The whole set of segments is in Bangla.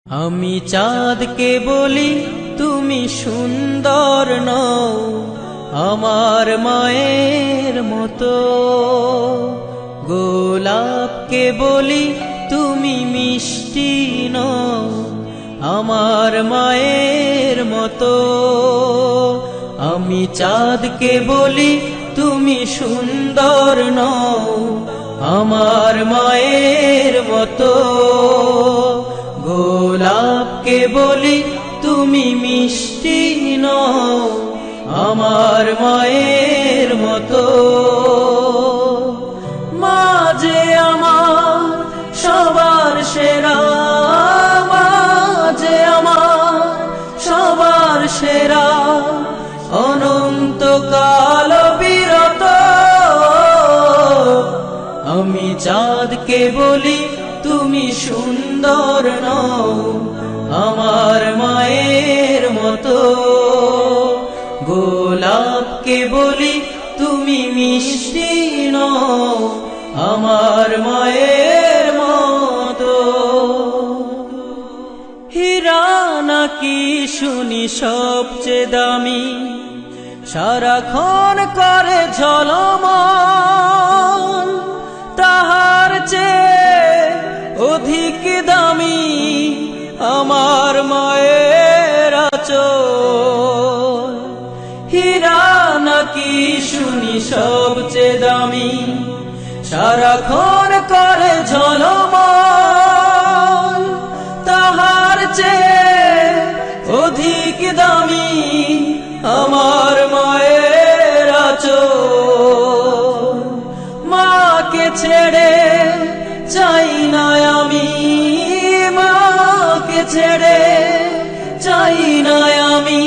আমি চাঁদকে বলি তুমি সুন্দর নও আমার মায়ের মতো, গোলাপকে বলি তুমি মিষ্টি নও আমার মায়ের মতো। আমি চাঁদকে বলি তুমি সুন্দর নও আমার মায়ের মতো, গোলাপকে বলি তুমি মিষ্টি নও আমার মায়ের মতো। মা যে আমার সবার সেরা, মা যে আমার সবার সেরা, অনন্তকাল বিরত। আমি চাঁদকে বলি তুমি সুন্দর নও আমার মায়ের মতো, গোলাপকে বলি তুমি মিষ্টি নও আমার মায়ের মতো। হীরা নাকি শুনি সবচেয়ে দামি, সারাক্ষণ করে ঝলমল, তাহার চেয়ে অধিক দামি আমার মায়ের আঁচল। হীরা নাকি শুনি সবচেয়ে দামি, সারাক্ষণ করে ঝলমল, তাহার চেয়ে অধিক দামি আমার মায়ের আঁচল। মাকে ছেড়ে চাই না আমি, মাকে ছেড়ে চাই না আমি,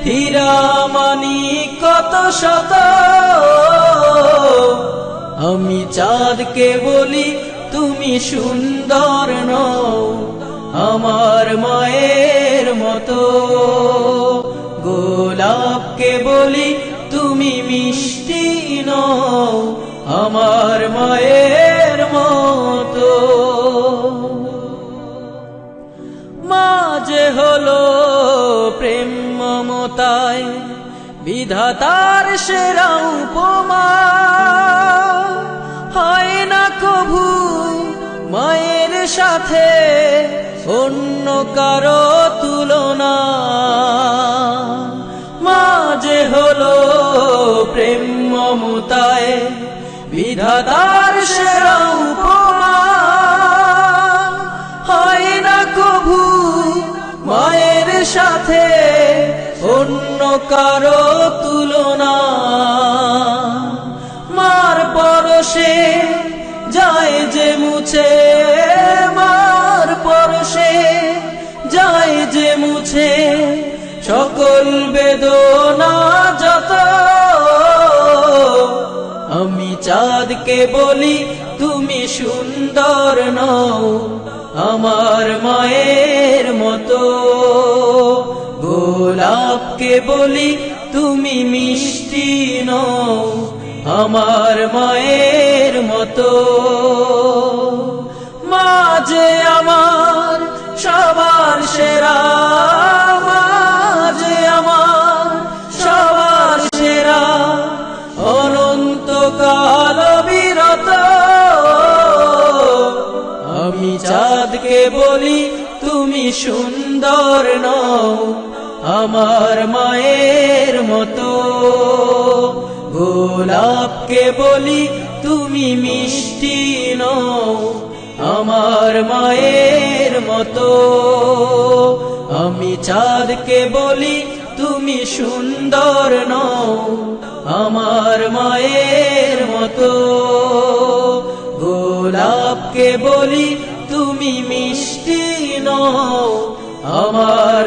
হীরা মানিক কত শত। আমি চাঁদকে বলি তুমি সুন্দর নও আমার মায়ের মতো, গোলাপকে বলি তুমি মিষ্টি নও আমার মায়ের মতো। মা যে হলো প্রেম মমতায় বিধাতার সেরা উপমা, হয় না কভু মায়ের সাথে অন্য কারো তুলনা। মা যে হলো প্রেম মমতায় বিধাতার সেরা উপমা, হয় না কভু মায়ের সাথে অন্য কারো তুলনা। মার পরশে যায় যে মুছে, মার পরশে যায় যে মুছে সকল বেদনা যত। আমি চাঁদকে বলি তুমি সুন্দর নও আমার মায়ের মতো, গোলাপকে বলি তুমি মিষ্টি নও আমার মায়ের মতো। মা যে আমার সবার সেরা, মা যে আমার সবার সেরা, অনন্তকাল বিরত। আমি চাঁদকে বলি তুমি সুন্দর নও আমার মায়ের মতো, গোলাপকে বলি তুমি মিষ্টি নও আমার মায়ের মতো। আমি চাঁদকে বলি তুমি সুন্দর নও আমার মায়ের মতো, গোলাপকে বলি তুমি মিষ্টি নও আমার